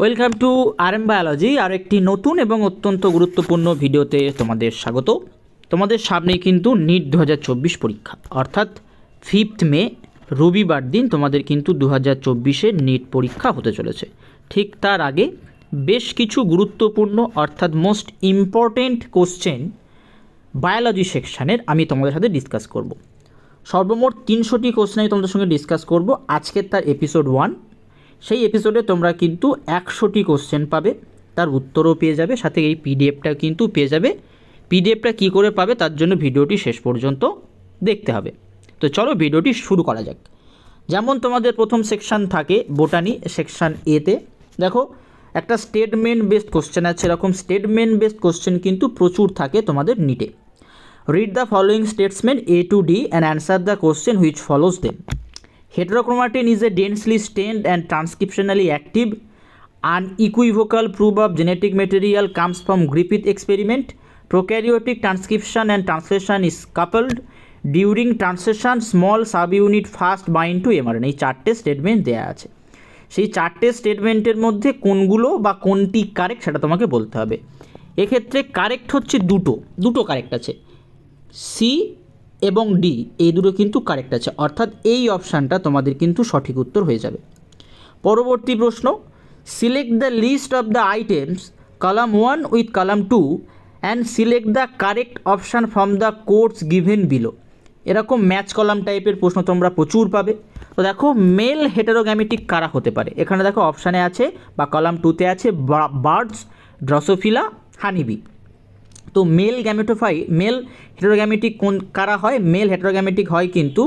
Welcome to RM biology আর একটি নতুন এবং অত্যন্ত গুরুত্বপূর্ণ ভিডিওতে তোমাদের স্বাগত। তোমাদের সামনেই কিন্তু নিট 2024 পরীক্ষা, অর্থাৎ 5th মে রবিবার দিন তোমাদের কিন্তু 2024-এর নিট পরীক্ষা হতে চলেছে। ঠিক তার আগে বেশ কিছু গুরুত্বপূর্ণ অর্থাৎ মোস্ট ইম্পর্টেন্ট কোশ্চেন বায়োলজি সেকশানের আমি তোমাদের সাথে ডিসকাস করব। সর্বমোট 300টি কোশ্চেন আমি তোমাদের সঙ্গে ডিসকাস করব। আজকের তার এপিসোড 1, সেই এপিসোডে তোমরা কিন্তু 100টি কোশ্চেন পাবে, তার উত্তরও পেয়ে যাবে, সাথে এই পিডিএফটা কিন্তু পেয়ে যাবে। পিডিএফটা কী করে পাবে তার জন্য ভিডিওটি শেষ পর্যন্ত দেখতে হবে। তো চলো ভিডিওটি শুরু করা যাক। যেমন তোমাদের প্রথম সেকশান থাকে বোটানি, সেকশান এতে দেখো একটা স্টেটমেন্ট বেসড কোশ্চেন আছে। এরকম স্টেটমেন্ট বেসড কোশ্চেন কিন্তু প্রচুর থাকে তোমাদের নিটে। Read the following statement A to D and answer the question which follows them. Heterochromatin is a densely stained and transcriptionally active. Unequivocal proof of genetic material comes from Griffith experiment. Prokaryotic transcription and translation is coupled. During translation, small subunit fast bind to mRNA. এই চারটে statement দেওয়া আছে। সেই চারটে স্টেটমেন্টের মধ্যে কোনগুলো বা কোনটি কারেক্ট সেটা তোমাকে বলতে হবে। এক্ষেত্রে কারেক্ট হচ্ছে দুটো কারেক্ট আছে, সি এবং ডি, এই দুটো কিন্তু কারেক্ট আছে, অর্থাৎ এই অপশানটা তোমাদের কিন্তু সঠিক উত্তর হয়ে যাবে। পরবর্তী প্রশ্ন, select the list of the items column 1 with column 2 and select the correct option from the codes given below. এরকম ম্যাচ কলাম টাইপের প্রশ্ন তোমরা প্রচুর পাবে। তো দেখো মেল হেটেরোগ্যামেটিক কারা হতে পারে, এখানে দেখো অপশানে আছে বা কলাম 2তে আছে বার্ডস, ড্রসোফিলা, হানিবি। তো মেল হেটেরোগ্যামেটিক কোন কারা হয়? মেল হেটেরোগ্যামেটিক হয় কিন্তু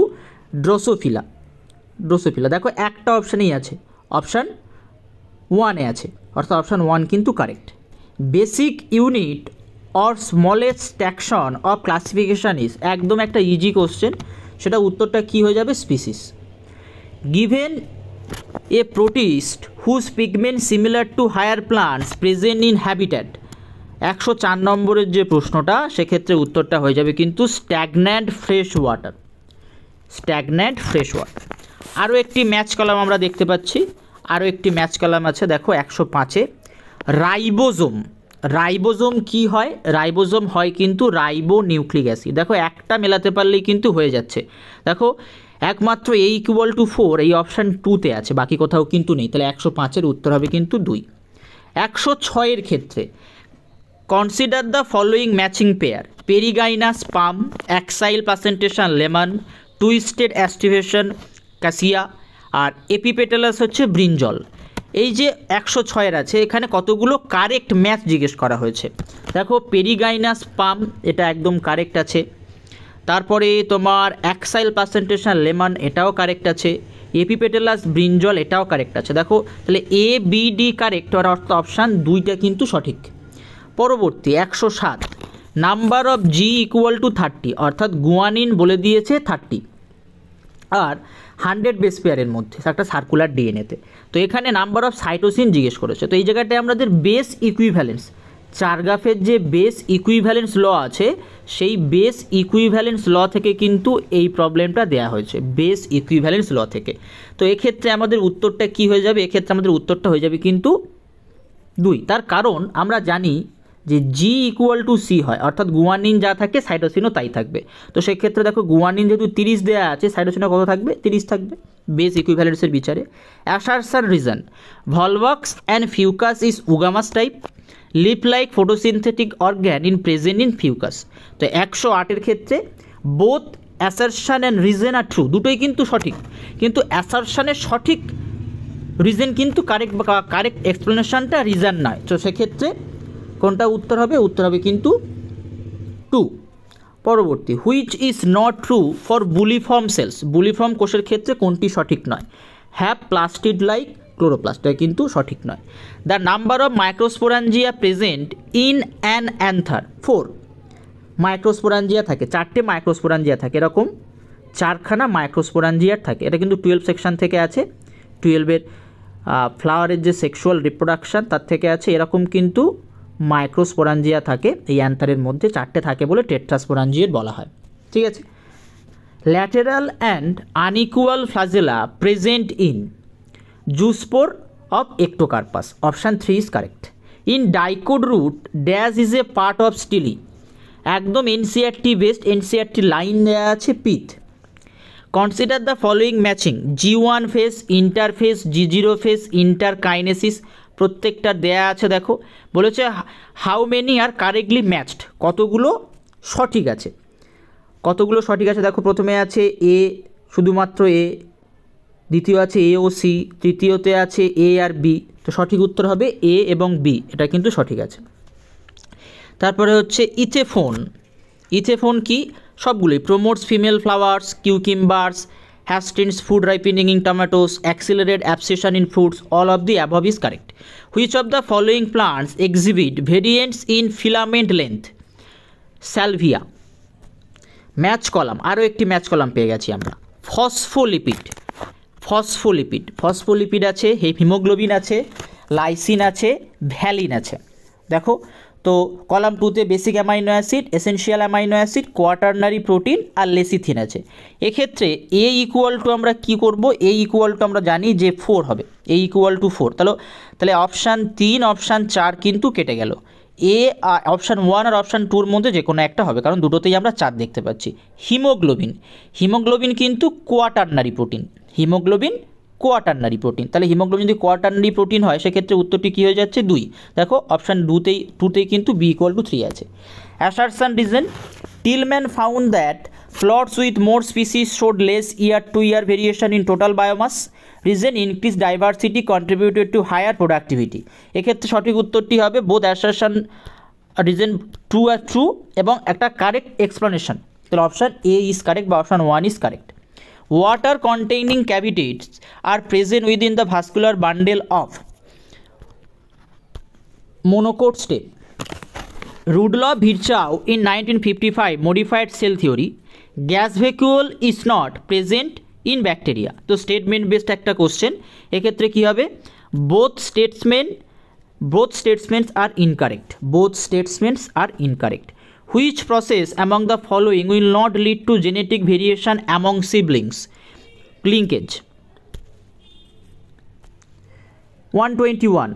ড্রসোফিলা। দেখো একটা অপশানেই আছে, অপশান 1-এ আছে, অর্থাৎ অপশান 1 কিন্তু correct. Basic unit or smallest taxon of classification is, একদম একটা ইজি কোশ্চেন, সেটা উত্তরটা কি হয়ে যাবে? Species. Given a protist whose pigment similar to higher plants present in habitat. 104 নম্বরের যে প্রশ্নটা, সেক্ষেত্রে উত্তরটা হয়ে যাবে কিন্তু স্ট্যাগন্যান্ট ফ্রেশ ওয়াটার। আরও একটি ম্যাচ কলাম আমরা দেখতে পাচ্ছি, আরও একটি ম্যাচ কলাম আছে দেখো 105-এ। রাইবোজোম কি হয়? রাইবোজোম হয় কিন্তু রাইবো নিউক্লিক অ্যাসিড। দেখো একটা মেলাতে পারলেই কিন্তু হয়ে যাচ্ছে। দেখো একমাত্র A=4 এই অপশান 2-তে আছে, বাকি কোথাও কিন্তু নেই, তাহলে 105-এর উত্তর হবে কিন্তু 2। 106-এর ক্ষেত্রে consider the following matching pair, perigynous plum, axile placentation lemon, twisted aestivation cassia, আর এপিপেটালাস হচ্ছে ব্রিঞ্জল। এই যে 106-এর আছে, এখানে কতগুলো কারেক্ট ম্যাচ জিজ্ঞেস করা হয়েছে। দেখো পেরিগাইনাস পাম এটা একদম কারেক্ট আছে, তারপরে তোমার অ্যাক্সাইল প্লাসেন্টেশন লেমন এটাও কারেক্ট আছে, এপিপেটালাস ব্রিঞ্জল এটাও কারেক্ট আছে। দেখো তাহলে ABD কারেক্ট, অর্থাৎ অপশান 2টা কিন্তু সঠিক। পরবর্তী 107, নাম্বার অফ G=30, অর্থাৎ গুয়ানিন বলে দিয়েছে 30 আর 100 বেস পেয়ারের মধ্যে একটা সার্কুলার ডিএনএতে। তো এখানে নাম্বার অফ সাইটোসিন জিজ্ঞেস করেছে। তো এই জায়গাটায় আমাদের বেস ইকুইভ্যালেন্স, চারগাফের যে বেস ইকুইভ্যালেন্স ল আছে, সেই বেস ইকুইভ্যালেন্স ল থেকে কিন্তু এই প্রবলেমটা দেওয়া হয়েছে, বেস ইকুইভ্যালেন্স ল থেকে। তো এক্ষেত্রে আমাদের উত্তরটা কি হয়ে যাবে? এক্ষেত্রে আমাদের উত্তরটা হয়ে যাবে কিন্তু 2। তার কারণ আমরা জানি যে G=C হয়, অর্থাৎ গুয়ানিন যা থাকে সাইটোসিনও তাই থাকবে। তো সেক্ষেত্রে দেখো গুয়ানিন যেহেতু 30 দেওয়া আছে, সাইটোসিনও কত থাকবে? 30 থাকবে, বেস ইকুইভ্যালেন্সের বিচারে। Assertion reason, volvox and fucus is oogamous type, leaf like photosynthetic organ in present in fucus. তো 108-এর ক্ষেত্রে both assertion and reason are true, দুটোই কিন্তু সঠিক, কিন্তু অ্যাসারশনের সঠিক রিজন কিন্তু কারেক্ট এক্সপ্লেনেশনটা রিজন নয়। তো সেক্ষেত্রে কোনটা উত্তর হবে? উত্তর হবে কিন্তু 2। পরবর্তী, which is not true for bulliform cells, bulliform কোষের ক্ষেত্রে কোনটি সঠিক নয়? হ্যাভ প্লাস্টিড লাইক ক্লোরোপ্লাস্ট কিন্তু সঠিক নয়। The number of microsporangia present in an anther 4। Microsporangia থাকে, 4টে মাইক্রোস্পোরাঞ্জিয়া থাকে, এরকম 4খানা মাইক্রোস্পোরাঞ্জিয়ার থাকে। এটা কিন্তু 12 সেকশন থেকে আছে, 12-এর ফ্লাওয়ারের যে সেক্সুয়াল রিপ্রোডাকশান তার থেকে আছে। এরকম কিন্তু মাইক্রোস্পোরাঞ্জিয়া থাকে এই অ্যান্থারের মধ্যে, 4টে থাকে বলে টেট্রাস্পোরাঞ্জিয়েট বলা হয়। ঠিক আছে। Lateral and unequal flagella present in zoospore of ectocarpus. Option 3 is correct. In dicot root dash is a part of stele. একদম NCERT বেস্ট NCERT লাইন দেওয়া আছে pith. Consider the following matching G1 phase interphase G0 phase interkinesis প্রত্যেকটা দেয়া আছে। দেখো বলেছে how many are correctly matched, কতগুলো সঠিক আছে, কতগুলো সঠিক আছে। দেখো প্রথমে আছে এ, শুধুমাত্র এ, দ্বিতীয় আছে এ ও সি, তৃতীয়তে আছে এ আর বি। তো সঠিক উত্তর হবে এ এবং বি, এটা কিন্তু সঠিক আছে। তারপরে হচ্ছে ইথেফোন। ইথেফোন কি? সবগুলোই promotes female flowers, cucumbers, hastens food ripening in tomatoes, accelerate abscission in fruits. All of the above is correct. Which of the following plants exhibit variants in filament length? Salvia. Match column, আরও একটি match column পেয়ে গেছি আমরা। Phospholipid, phospholipid, phospholipid আছে, haemoglobin আছে, lysine আছে, valine আছে। দেখো তো কলাম 2তে basic amino acid, essential amino acid, quaternary protein আর লেসিথিন আছে। এক্ষেত্রে এ ইকুয়াল টু আমরা কি করব, এ ইকুয়াল টু আমরা জানি যে 4 হবে, এ ইকুয়াল টু 4। তাহলে অপশান 3 অপশান 4 কিন্তু কেটে গেল। এ অপশান 1 আর অপশান 2-র মধ্যে যে কোনো একটা হবে, কারণ দুটোতেই আমরা 4 দেখতে পাচ্ছি। হিমোগ্লোবিন, হিমোগ্লোবিন কিন্তু quaternary protein, haemoglobin quaternary protein. তাহলে হিমোগ্লোবিন যদি কোয়াটারনারি প্রোটিন হয় সেক্ষেত্রে উত্তরটি কী হয়ে যাচ্ছে 2। দেখো অপশান 2তেই কিন্তু বি ইকুয়াল টু 3 আছে। Assertion reason Tilman found that plots with more species showed less year to year variation in total biomass. Reason increase diversity contributed to higher productivity. এক্ষেত্রে সঠিক উত্তরটি হবে বোথ অ্যাসারশন রিজন ট্রু আর true এবং একটা correct explanation. তাহলে option A is correct বা option 1 is correct. Water containing cavities are present within the vascular bundle of monocot stem. Rudolf Virchow in 1955 modified cell theory. Gas vacuole is not present in bacteria. তো statement based একটা question, এক্ষেত্রে কী হবে? both statements are incorrect. Both statements are incorrect. Which process among the following will not lead to genetic variation among siblings? Linkage. 121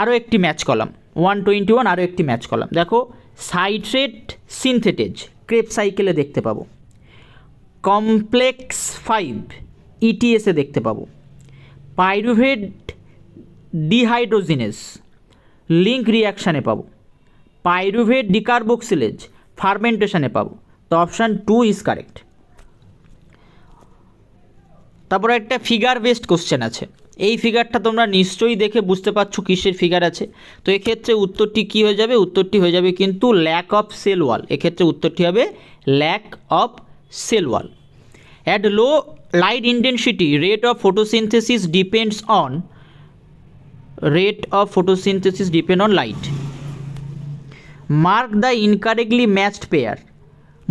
আরও একটি match column, 121 আরও একটি match column. দেখো citrate synthetase crepe সাইকেলে দেখতে পাবো, কমপ্লেক্স 5 ইটিএসে দেখতে পাবো, পাইরুভেট ডিহাইড্রোজিনেস লিঙ্ক রিয়াকশানে পাবো, পাইরুভেট ডিকার্বক্সিলেজ ফার্মেন্টেশনে পাবো। তো অপশান 2 ইজ কারেক্ট। তারপরে একটা ফিগার বেসড কোশ্চেন আছে, এই ফিগারটা তোমরা নিশ্চয়ই দেখে বুঝতে পারছো কিসের ফিগার আছে। তো এক্ষেত্রে উত্তরটি কী হয়ে যাবে? উত্তরটি হয়ে যাবে কিন্তু ল্যাক অফ সেল ওয়াল। এক্ষেত্রে উত্তরটি হবে lack of cell wall. At low light intensity rate of photosynthesis depends on light. Mark the incorrectly matched pair.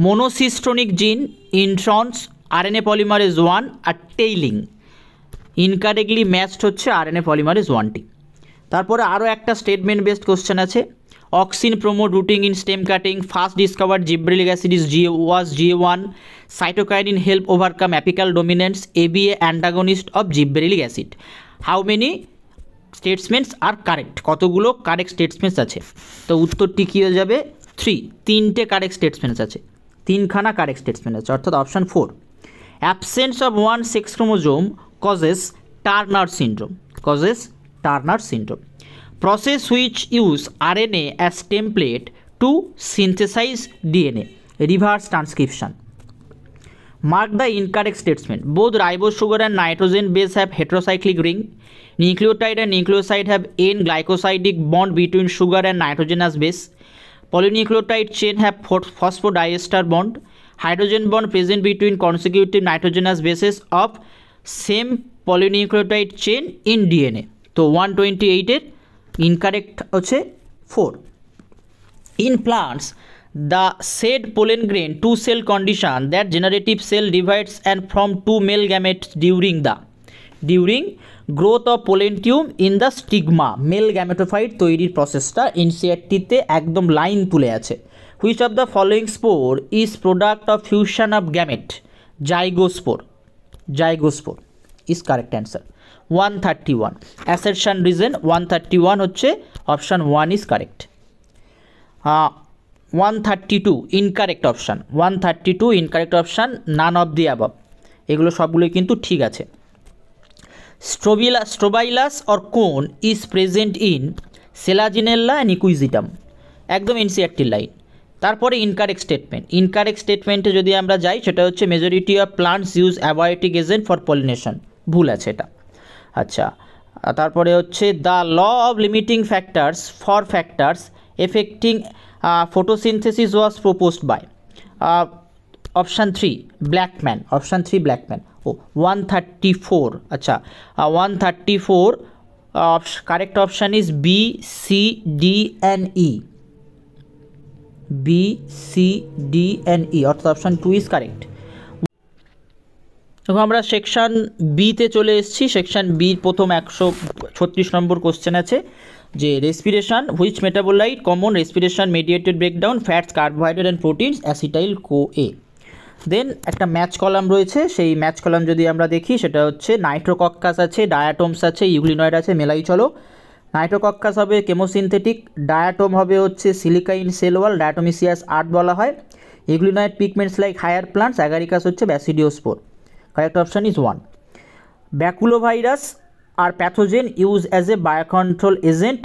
Monocystronic gene, introns, RNA polymerase 1 R tailing. Incorrectly matched হচ্ছে RNA polymerase 1টি। তারপরে আরও একটা statement based question আছে। Auxin promote রুটিং in stem cutting, first discovered gibberellic acid was GA1, cytokinin help overcome apical dominance, ABA antagonist of gibberellic acid. How many statements are correct? কতগুলো correct statements আছে? তো উত্তরটি কী হয়ে যাবে? 3, 3টে correct statements আছে, 3খানা correct statement আছে, অর্থাৎ option 4। Absence of one sex chromosome causes Turner syndrome. Process which use RNA as template to synthesise DNA, reverse transcription. Mark the incorrect statement. Both ribose sugar and nitrogen base have heterocyclic ring. Nucleotide and nucleoside have N-glycosidic bond between sugar and nitrogenous base. Polynucleotide chain have phosphodiester bond. Hydrogen bond present between consecutive nitrogenous bases of same polynucleotide chain in DNA. তো 128 incorrect হচ্ছে 4. In plants, the said pollen grain 2-cell condition that generative cell divides and from 2 male gametes during growth of pollen tube in the stigma, male gametophyte তৈরির প্রসেসটা NCERT-তে একদম line তুলে আছে। Which of the following spore is product of fusion of gamete? Zygospore is correct answer. 131 assertion reason 131 হচ্ছে option 1 is correct. 132 incorrect option, 132 incorrect option, none of the above, এগুলো সবগুলোই কিন্তু ঠিক আছে। Strobilus or cone is present in Selaginella and Equisetum, একদম এনসিআরটির line. তারপরে incorrect statement, incorrect স্টেটমেন্টে যদি আমরা যাই সেটা হচ্ছে majority of plants use abiotic agent for pollination, ভুল আছে এটা। আচ্ছা, তারপরে হচ্ছে the law of limiting factors for factors affecting photosynthesis was proposed by option 3 Blackman, option 3 Blackman. ও 134, আচ্ছা 134 correct option is B, C, D and E, B, C, D and E, অর্থাৎ option 2 is correct. এখন আমরা section বিতে চলে এসেছি। Section বির প্রথম 136 নম্বর কোশ্চেন আছে যে respiration which metabolite common respiration mediated breakdown fats carbohydrate and proteins acetyl co A. Then একটা ম্যাচ কলাম রয়েছে, সেই ম্যাচ কলাম যদি আমরা দেখি সেটা হচ্ছে নাইট্রোকক্কাস আছে, ডায়াটমস আছে, ইউগ্লিনয়েড আছে, মেলাই চলো। নাইট্রোকক্কাস হবে কেমোসিনথেটিক, ডায়াটম হবে হচ্ছে সিলিকাইন সেল ওয়াল, ডায়াটমিসিয়াস আর্ট বলা হয়, euglenoid pigments like higher plants, Agaricus হচ্ছে basidiospore. Correct option is 1। Baculovirus আর pathogen use as a biocontrol agent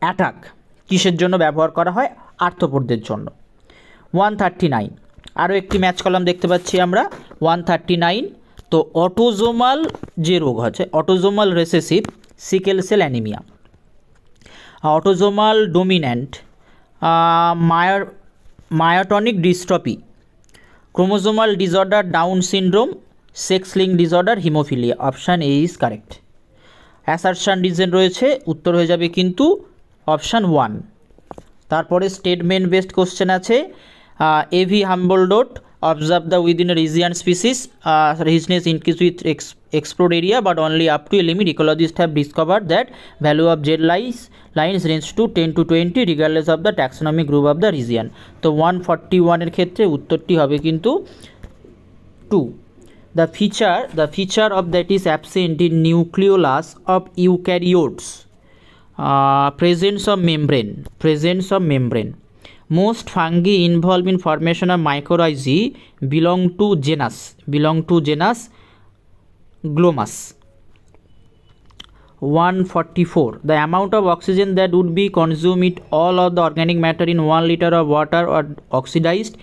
attack কিসের জন্য ব্যবহার করা হয়? আর্থ্রোপোডদের জন্য। 139 আরও একটি ম্যাচ কলাম দেখতে পাচ্ছি আমরা 139। তো অটোজোমাল যে রোগ আছে, autosomal recessive sickle cell anaemia, autosomal dominant myotonic dystrophy, chromosomal disorder Down syndrome, sex link disorder, haemophilia, option A is correct. Assertion reason রয়েছে, উত্তর হয়ে যাবে কিন্তু অপশান 1। তারপরে স্টেটমেন্ট বেসড কোশ্চেন আছে AV Humboldt observe the within a region species richness increase with explore area but only up to a limit, ecologist have discover that value of Z lines range to 10 to 20 regardless of the taxonomic group of the region. তো 141 ক্ষেত্রে উত্তরটি হবে কিন্তু 2। The feature of that is absent in nucleolus of eukaryotes, presence of membrane. Most fungi involved in formation of mycorrhizae belong to genus Glomus. 144 the amount of oxygen that would be consumed if all of the organic matter in 1 liter of water or oxidized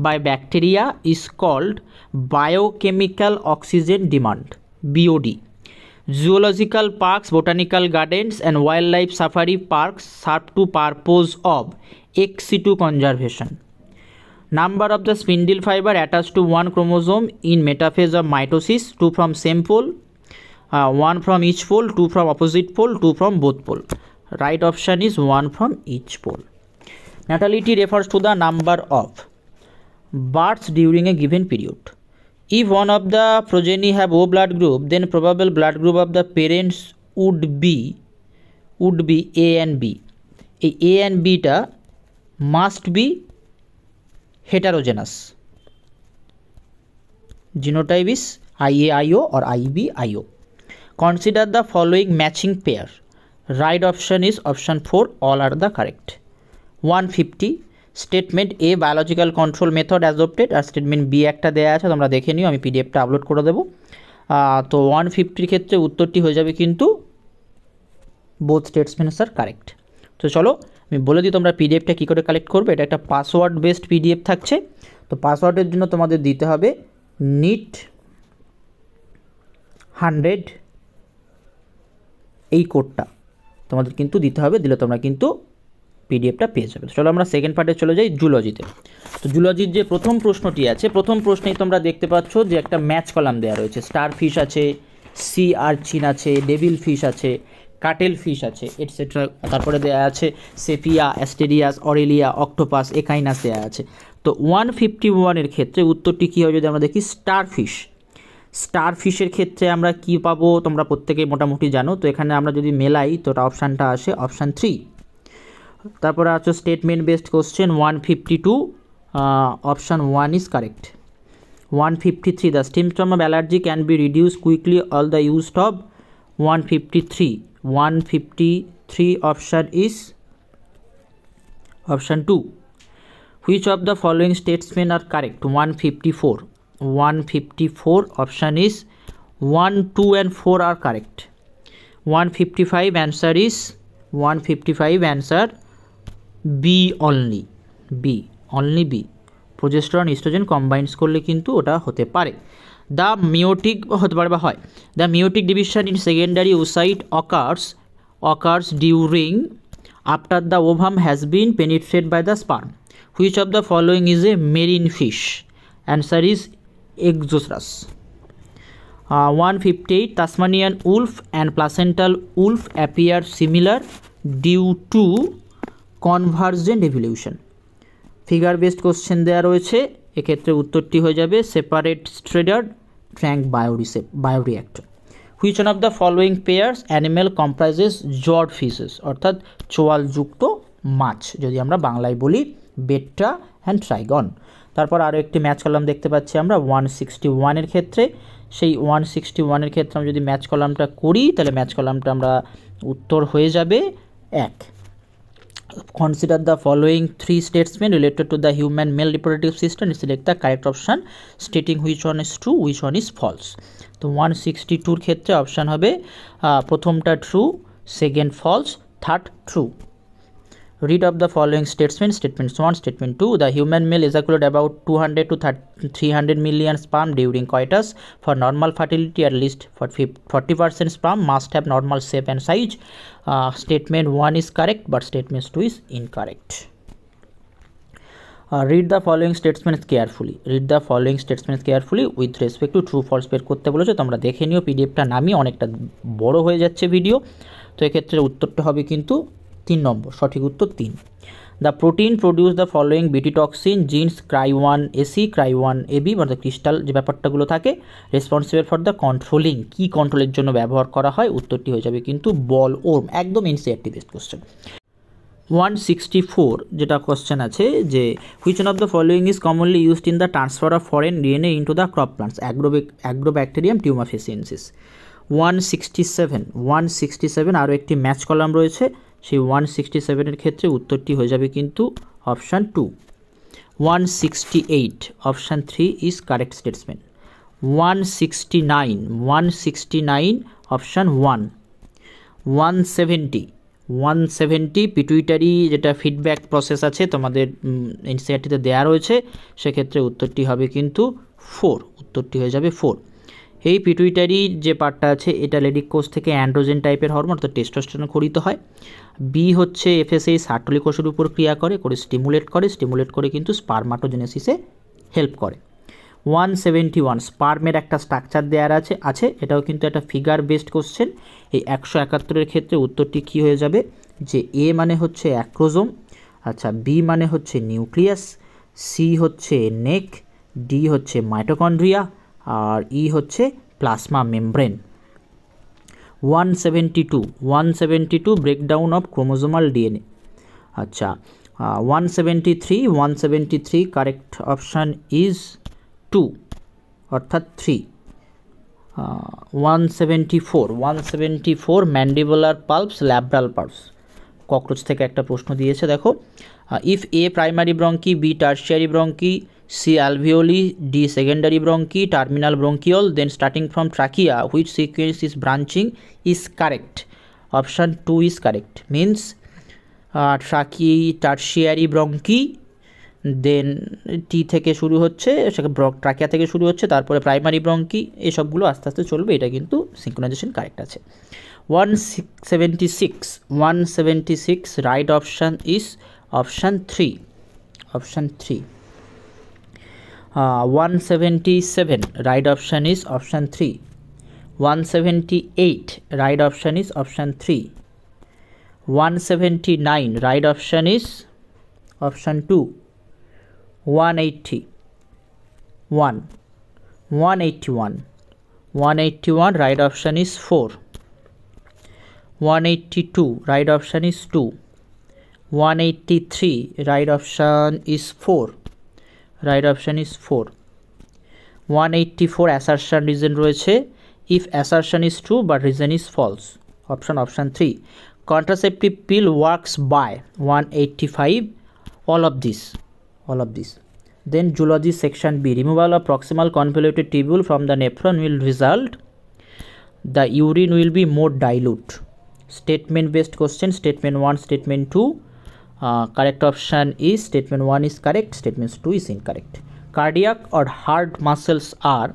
by bacteria is called biochemical oxygen demand, BOD. Zoological parks, botanical gardens and wildlife safari parks serve to purpose of ex situ conservation. Number of the spindle fiber attached to one chromosome in metaphase of mitosis, 2 from same pole, 1 from each pole, 2 from opposite pole, 2 from both pole. Right option is 1 from each pole. Natality refers to the number of births during a given period. If one of the progeny have O blood group, then probable blood group of the parents would be A and B. A and B টা must be heterogeneous. Genotype is IAIO or IBIO. Consider the following matching pair. Right option is option 4. All are the correct. 150 statement A biological control method adopted, আর statement B একটা দেওয়া আছে, তোমরা দেখে নিও, আমি পিডিএফটা আপলোড করে দেবো। তো 150 ক্ষেত্রে উত্তরটি হয়ে যাবে কিন্তু বোথ স্টেটমেন্টস আর কারেক্ট। তো চলো আমি বলে দিই তোমরা পিডিএফটা কী করে কালেক্ট করবে। এটা একটা পাসওয়ার্ড বেসড পিডিএফ থাকছে। তো পাসওয়ার্ডের জন্য তোমাদের দিতে হবে নিট 100, এই কোডটা তোমাদের কিন্তু দিতে হবে, দিলে তোমরা কিন্তু পিডিএফটা পেয়ে যাবে। চলো আমরা সেকেন্ড পার্টে চলে যাই, জুলজিতে। তো জুলজির যে প্রথম প্রশ্নটি আছে, প্রথম প্রশ্নেই তোমরা দেখতে পাচ্ছ যে একটা ম্যাচ কলাম দেওয়া রয়েছে। স্টার ফিশ আছে, সি আর্চিন আছে, ডেভিল ফিশ আছে, কাটেল ফিশ আছে, এটসেট্রা। তারপরে দেওয়া আছে সেপিয়া, অ্যাস্টেরিয়াস, অরেলিয়া, অক্টোপাস, একাইনাস দেওয়া আছে। তো 151 ক্ষেত্রে উত্তরটি কী হবে যদি আমরা দেখি স্টার ফিশ। স্টার ফিশের ক্ষেত্রে আমরা কি পাবো তোমরা প্রত্যেকেই মোটামুটি জানো। তো এখানে আমরা যদি মেলাই তো অপশানটা আসে অপশান 3। তারপরে আছে statement based question 152, option 1 is correct. 153 the symptom of allergy can be reduce quickly all the use of 153 option is option 2. Which of the following statements are correct? 154 option is 1, 2 and 4 are correct. 155 answer is 155 answer B only, B only B. Progesterone estrogen combines করলে কিন্তু ওটা হতে পারে। The মিওটিক হতে পারে বা হয়। The meiotic division in secondary oocyte occurs during after the ovum has been penetrated by the sperm. Which of the following is a marine fish? Answer is Exocerus. 158 Tasmanian wolf and placental wolf appear similar due to convergent evolution. Figure based question দেওয়া রয়েছে, এক্ষেত্রে উত্তরটি হয়ে যাবে separate stirred tank bioreactor. Which one of the following pairs animal comprises jawed fishes, অর্থাৎ চোয়ালযুক্ত মাছ, যদি আমরা বাংলায় বলি বেট্রা অ্যান্ড ট্রাইগন। তারপর আরও একটি ম্যাচ কলাম দেখতে পাচ্ছি আমরা 161-এর ক্ষেত্রে। সেই 161-এর ক্ষেত্রে আমরা যদি ম্যাচ কলামটা করি তাহলে ম্যাচ কলামটা আমরা উত্তর হয়ে যাবে 1। Consider the following 3 statements related to the human male reproductive system and select the correct option stating which one is true, which one is false. তো 162-র ক্ষেত্রে অপশান হবে প্রথমটা true, second false, third true. Read of the following statements. Statement 1, Statement 2. The human male ejaculate about 200 to 300 million sperm during coitus. For normal fertility, at least 40% sperm must have normal shape and size. Statement 1 is correct, but Statement 2 is incorrect. Read the following statements carefully. Read the following statements carefully with respect to true false বের করতে বলেছে। তোমরা দেখে নিও, পিডিএফটা নামিয়ে অনেকটা বড় হয়ে যাচ্ছে ভিডিও। তো এক্ষেত্রে উত্তরটা হবে কিন্তু 3 নম্বর, সঠিক উত্তর 3। The protein produce the following BT toxin genes cry1ac, cry1ab, অর্থাৎ ক্রিস্টাল যে ব্যাপারটাগুলো থাকে রেসপন্সিবল ফর দ্য কন্ট্রোলিং, কী কন্ট্রোলের জন্য ব্যবহার করা হয়, উত্তরটি হয়ে যাবে কিন্তু বল ওর্ম, একদম এনসিইআরটি বেসড কোশ্চেন। 164 যেটা কোশ্চেন আছে যে which one of the following is commonly used in the transfer of foreign DNA into the crop plants, agrobacterium tumefaciens. 167 আরও একটি ম্যাচ কলাম রয়েছে, সেই 167-এর ক্ষেত্রে উত্তরটি হয়ে যাবে কিন্তু option 2। 168 option 3 is correct statement. 169 option 1। 170 pituitary যেটা ফিডব্যাক প্রসেস আছে তোমাদের এনসিইআরটিতে দেওয়া রয়েছে, সেক্ষেত্রে উত্তরটি হবে কিন্তু 4, উত্তরটি হয়ে যাবে 4। এই পিটুইটারি যে পার্টটা আছে এটা লেডিক কোষ থেকে অ্যান্ড্রোজেন টাইপের হরমোন অর্থাৎ টেস্টোস্টেরন খরিত হয়। বি হচ্ছে এফএসএই সার্টলি কোষের উপর ক্রিয়া করে স্টিমুলেট করে কিন্তু স্পারমাটোজেনেসিসে হেল্প করে। 171 স্পার্মের একটা স্ট্রাকচার দেওয়ার আছে, এটাও কিন্তু একটা ফিগার বেসড কোশ্চেন। এই 171-এর ক্ষেত্রে উত্তরটি কী হয়ে যাবে যে এ মানে হচ্ছে অ্যাক্রোজোম, আচ্ছা বি মানে হচ্ছে নিউক্লিয়াস, সি হচ্ছে নেক, ডি হচ্ছে মাইটোকন্ড্রিয়া, আর ই হচ্ছে plasma membrane. 172 breakdown of chromosomal DNA. আচ্ছা 173 কারেক্ট অপশান ইজ 2 অর্থাৎ 3। 174 ম্যান্ডিবুলার পালপস, ল্যাব্রাল পালপস, ককরোচ থেকে একটা প্রশ্ন দিয়েছে দেখো। If A primary bronchi, B tertiary bronchi, C alveoli, D secondary bronchi, terminal bronchiole, then starting from trachea, which sequence is branching is correct? Option 2 is correct, means tertiary bronchi, then T থেকে শুরু হচ্ছে, trachea থেকে শুরু হচ্ছে, তারপরে primary bronchi, এসবগুলো আস্তে আস্তে চলবে, এটা কিন্তু সিঙ্ক্রোনাইজেশন কারেক্ট আছে। 176 right option is option 3, option 3। 177 right option is option 3. 178 right option is option 3. 179 right option is option 2. 181 right option is 4. 182 right option is 2. 183 right option is 4. Right option is 4. 184 assertion reason রয়েছে if assertion is true but reason is false. Option 3. Contraceptive pill works by 185. All of this. Then zoology section B. Removal of proximal convoluted tubule from the nephron will result the urine will be more dilute. Statement based question. Statement 1, statement 2. Correct option is statement 1 is correct, statement 2 is incorrect. Cardiac or heart muscles are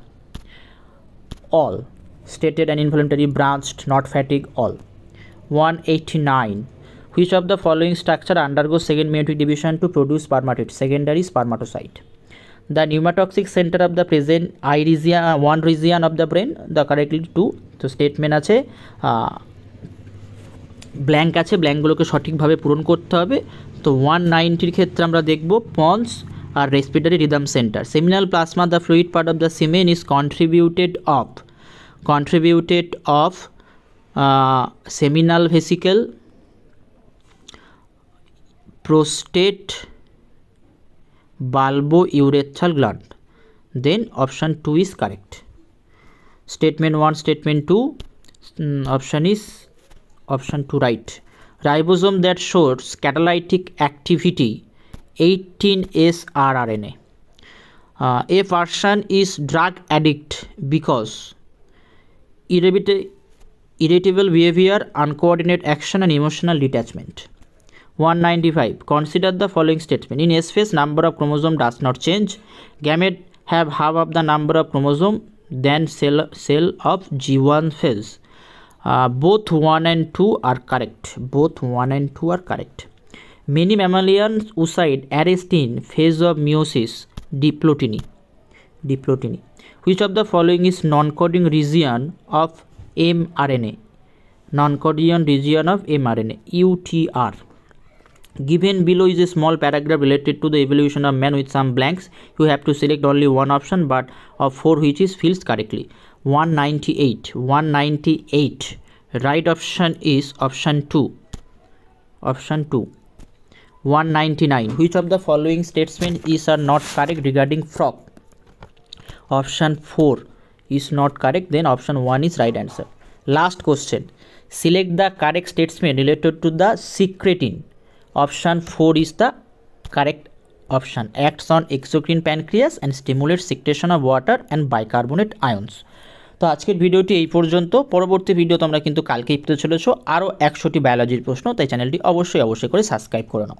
all stated and involuntary, branched, not fatigue, all. 189. Which of the following structure undergoes second meiotic division to produce spermatid? Secondary spermatocyte. The pneumotoxic center of the present eye region, one region of the brain, the correctly 2. তো statement আছে, blank আছে, ব্ল্যাঙ্কগুলোকে সঠিকভাবে পূরণ করতে হবে। তো 190 ক্ষেত্রে আমরা দেখব পন্স আর respiratory rhythm centre. Seminal plasma, the fluid part of the semen is contributed of seminal vesicle, prostate, bulbourethral gland. Then option 2 is correct. Statement 1, statement 2, option 2 right. Ribosome that shows catalytic activity 18S rRNA. A person is drug addict because irritable behavior, uncoordinated action and emotional detachment. 195. Consider the following statement. In S phase, number of chromosome does not change. Gamete have half of the number of chromosome than cell of G1 phase. Both 1 and 2 are correct. Many mammalian oocyte arrest in phase of meiosis, diploteny. Which of the following is non-coding region of mRNA? Non-coding region of mRNA, UTR. Given below is a small paragraph related to the evolution of man with some blanks. You have to select only one option but of 4 which is fills correctly. 198. Right option is option 2. 199. Which of the following statements is are not correct regarding frog? Option 4 is not correct, then option 1 is right answer. Last question. Select the correct statement related to the secretin. Option 4 is the correct option. Acts on exocrine pancreas and stimulates secretion of water and bicarbonate ions. তো আজকের ভিডিওটি এই পর্যন্ত। পরবর্তী video তোমরা কিন্তু কালকেই পেতে চলেছো আরও 100টি বায়োলজির প্রশ্ন, তাই চ্যানেলটি অবশ্যই করে সাবস্ক্রাইব করে নাও।